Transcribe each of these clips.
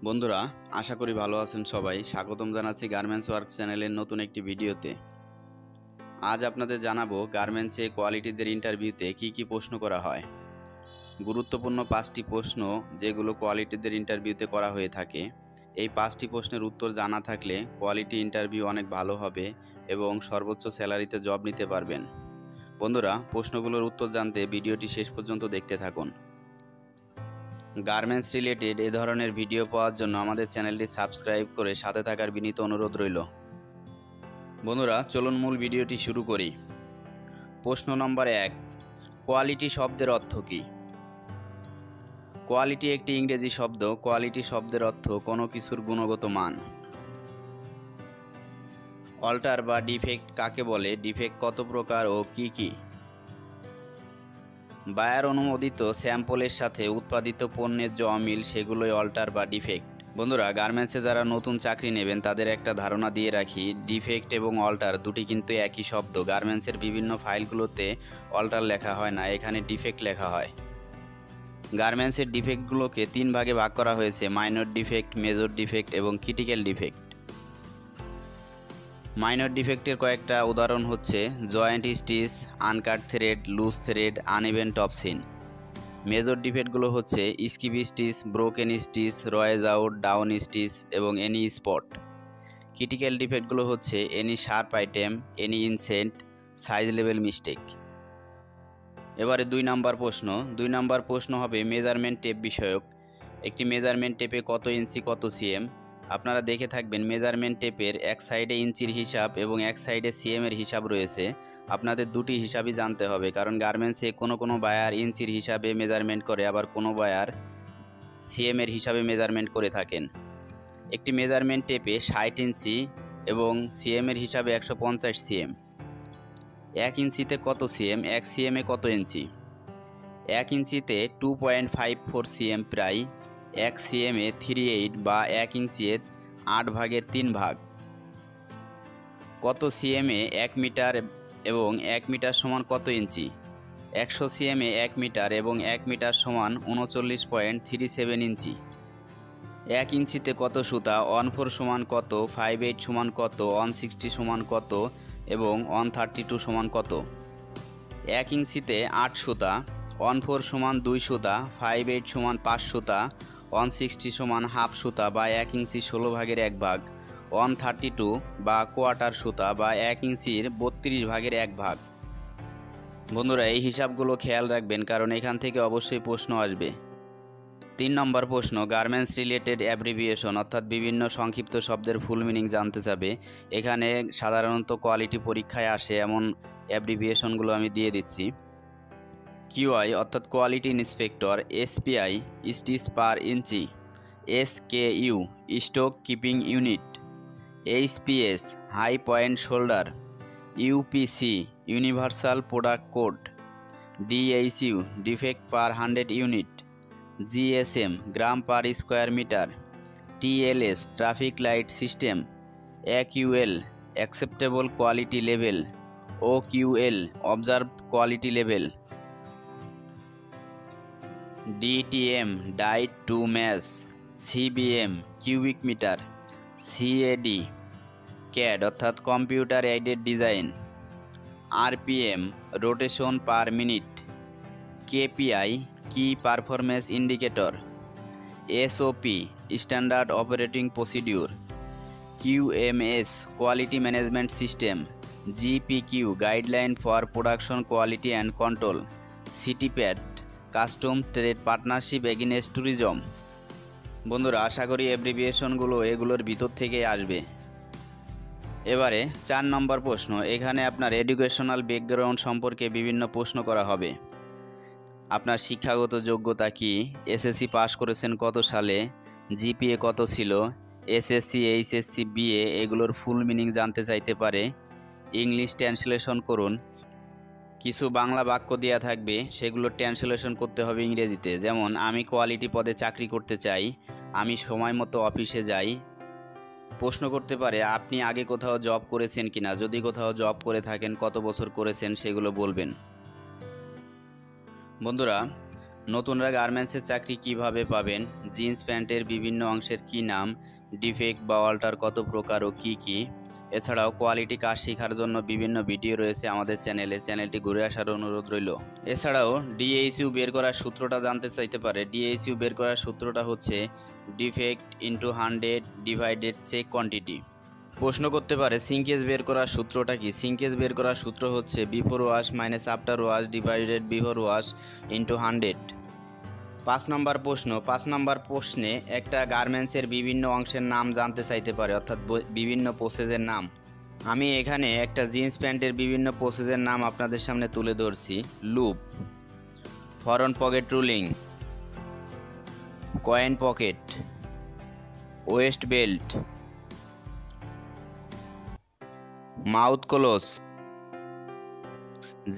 বন্ধুরা, আশা করি ভালো আছেন সবাই। স্বাগতম জানাচ্ছি গার্মেন্টস ওয়ার্ক চ্যানেলের নতুন একটি ভিডিওতে। আজ আপনাদের জানাবো গার্মেন্টসে কোয়ালিটিদের ইন্টারভিউতে কি প্রশ্ন করা হয়। গুরুত্বপূর্ণ 5টি প্রশ্ন যেগুলো কোয়ালিটিদের ইন্টারভিউতে করা হয়ে থাকে। এই 5টি প্রশ্নের উত্তর জানা থাকলে কোয়ালিটি ইন্টারভিউ অনেক ভালো হবে এবং সর্বোচ্চ স্যালারিতে জব নিতে পারবেন। বন্ধুরা, প্রশ্নগুলোর উত্তর জানতে ভিডিওটি শেষ পর্যন্ত দেখতে থাকুন। গার্মেন্টস রিলেটেড এ ধরনের ভিডিও পাওয়ার জন্য আমাদের চ্যানেলটি সাবস্ক্রাইব করে সাথে থাকার বিনীত অনুরোধ রইল। বন্ধুরা, চলুন মূল ভিডিওটি শুরু করি। প্রশ্ন নম্বর 1, কোয়ালিটি শব্দের অর্থ কী? কোয়ালিটি একটি ইংরেজি শব্দ। কোয়ালিটি শব্দের অর্থ কোনো কিছুর গুণগত মান। অল্টার বা ডিফেক্ট কাকে বলে? ডিফেক্ট কত প্রকার ও কি কি? বায়ার অনুমোদিত স্যাম্পলের সাথে উৎপাদিত পণ্যের যে অমিল সেগুলোই অল্টার বা ডিফেক্ট। বন্ধুরা, গার্মেন্টসে যারা নতুন চাকরি নেবেন তাদের একটা ধারণা দিয়ে রাখি, ডিফেক্ট এবং অল্টার দুটি কিন্তু একই শব্দ। গার্মেন্টসের বিভিন্ন ফাইলগুলোতে অল্টার লেখা হয় না, এখানে ডিফেক্ট লেখা হয়। গার্মেন্টসের ডিফেক্টগুলোকে 3 ভাগে ভাগ করা হয়েছে: মাইনর ডিফেক্ট, মেজর ডিফেক্ট এবং ক্রিটিক্যাল ডিফেক্ট। মাইনর ডিফেক্টের কয়েকটা উদাহরণ হচ্ছে joint stitch, uncut thread, loose thread, uneven topstitch. Major ডিফেক্টগুলো হচ্ছে skip stitch, broken stitch, raw edge out, down stitch এবং এনি স্পট। ক্রিটিক্যাল ডিফেক্টগুলো হচ্ছে any sharp item, any insect, size লেভেল মিস্টেক। এবারে 2 নম্বর প্রশ্ন হবে মেজারমেন্ট টেপ বিষয়ক। একটি মেজারমেন্ট টেপে কত ইঞ্চি কত সিএম? আপনারা দেখে থাকবেন মেজারমেন্ট টেপের এক সাইডে ইঞ্চির হিসাব এবং এক সাইডে সিএমের হিসাব রয়েছে। আপনাদের দুটি হিসাবই জানতে হবে, কারণ গার্মেন্টসে কোনো বায়ার ইঞ্চির হিসাবে মেজারমেন্ট করে, আবার কোনো বায়ার সিএমের হিসাবে মেজারমেন্ট করে থাকেন। একটি মেজারমেন্ট টেপে 60 ইঞ্চি এবং সিএমের হিসাবে 150 সিএম। 1 ইঞ্চিতে কত সিএম? 1 সিএমে কত ইঞ্চি? 1 ইঞ্চিতে 2.54 সিএম, প্রায় 1 সিএমে 38 বা 1 ইঞ্চিয়ে 8 ভাগের 3 ভাগ। কত সিএমে 1 মিটার এবং 1 মিটার সমান কত ইঞ্চি? 100 সিএমে 1 মিটার এবং 1 মিটার সমান 39.37 ইঞ্চি। 1 ইঞ্চিতে কত সুতা? 14 সমান কত, 58 সমান কত, 160 সমান কত এবং 132 সমান কত? 1 ইঞ্চিতে 8 সুতা, 14 সমান 2 সুতা, 58 সমান 5 সুতা, 160 সমান হাফ সুতা বা 1 ইঞ্চি 16 ভাগের 1 ভাগ, 132 বা কোয়ার্টার সুতা বা 1 ইঞ্চির 32 ভাগের 1 ভাগ। বন্ধুরা, এই হিসাবগুলো খেয়াল রাখবেন, কারণ এখান থেকে অবশ্যই প্রশ্ন আসবে। 3 নম্বর প্রশ্ন, গার্মেন্টস রিলেটেড অ্যাব্রিভিয়েশন অর্থাৎ বিভিন্ন সংক্ষিপ্ত শব্দের ফুল মিনিং জানতে চাবে। এখানে সাধারণত কোয়ালিটি পরীক্ষায় আসে এমন অ্যাব্রিভিয়েশনগুলো আমি দিয়ে দিচ্ছি। কিউআই অর্থাৎ quality inspector, SPI stitch per inch, SKU stock keeping unit, HPS high point shoulder, UPC universal product code, DHU defect per 100 unit, GSM gram per square metre, TLS traffic light system, AQL acceptable quality level, OQL observe quality level, DTM dyed to match, CBM cubic metre, CAD CAD অর্থাৎ computer aided design, RPM rotation per minute, KPI key performance indicator, SOP standard operating procedure, QMS quality management system, GPQ guideline for production quality and control, CTPAT custom trade partnership against tourism. বন্ধুরা, আশা করি অ্যাব্রিভিয়েশনগুলো এগুলোর ভিতর থেকে আসবে। এবারে 4 নম্বর প্রশ্ন, এখানে আপনার এডুকেশনাল ব্যাকগ্রাউন্ড সম্পর্কে বিভিন্ন প্রশ্ন করা হবে। আপনার শিক্ষাগত যোগ্যতা কি? এসএসসি পাস করেছেন কত সালে? জিপিএ কত ছিল? এসএসসি, এইচএসসি, বিএ এগুলোর ফুল মিনিং জানতে চাইতে পারে। ইংলিশ ট্রান্সলেশন করুন। কিছু বাংলা বাক্য দেওয়া থাকবে, সেগুলো ট্রান্সলেশন করতে হবে ইংরেজিতে। যেমন, আমি কোয়ালিটি পদে চাকরি করতে চাই, আমি সময় মতো অফিসে যাই। প্রশ্ন করতে পারে আপনি আগে কোথাও জব করেছেন কিনা, যদি কোথাও জব করে থাকেন কত বছর করেছেন সেগুলো বলবেন। বন্ধুরা, নতুনরা গার্মেন্টসের চাকরি কিভাবে পাবেন, জিন্স প্যান্টের বিভিন্ন অংশের কি নাম, ডিফেক্ট বা অল্টার কত প্রকার ও কি কি। এছাড়াও কোয়ালিটি কাজ শেখার জন্য বিভিন্ন ভিডিও রয়েছে আমাদের চ্যানেলটি ঘুরে আসার অনুরোধ রইল। এছাড়াও ডিএইচইউ বের করার সূত্রটা জানতে চাইতে পারে। ডিএইচইউ বের করার সূত্রটা হচ্ছে defect into 100 divided check quantity. প্রশ্ন করতে পারে সিঙ্কেজ বের করার সূত্রটা কি। সিঙ্কেজ বের করার সূত্র হচ্ছে before wash minus after wash divided before wash into 100। 5 নম্বর প্রশ্নে একটা গার্মেন্টসের বিভিন্ন অংশের নাম জানতে চাইতে পারে, অর্থাৎ বিভিন্ন প্রসেসের নাম। আমি এখানে একটা জিন্স প্যান্টের বিভিন্ন প্রসেসের নাম আপনাদের সামনে তুলে ধরছি। Loop, front pocket rolling, coin pocket, waist belt, mouth close,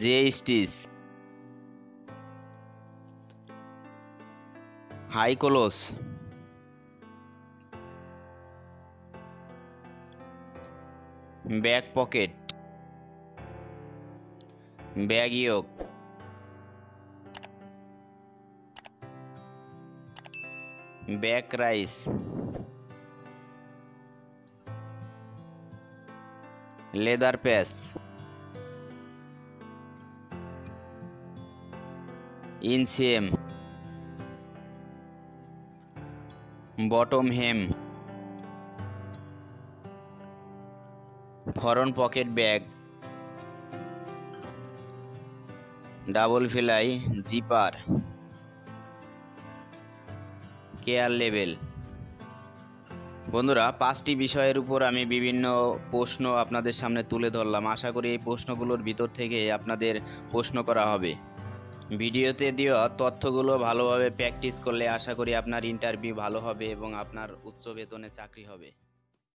J stitch, high close, back pocket, bag yoke, back rise, leather patch, inseam, bottom hem, front pocket bag, double fly, zipper, care লেভেল। বন্ধুরা, 5টি বিষয়ের উপর আমি বিভিন্ন প্রশ্ন আপনাদের সামনে তুলে ধরলাম। আশা করি এই প্রশ্নগুলোর ভিতর থেকে আপনাদের প্রশ্ন করা হবে। ভিডিওতে দেওয়া তথ্যগুলো ভালোভাবে প্র্যাকটিস করলে আশা করি আপনার ইন্টারভিউ ভালো হবে এবং আপনার উচ্চ বেতনে চাকরি হবে।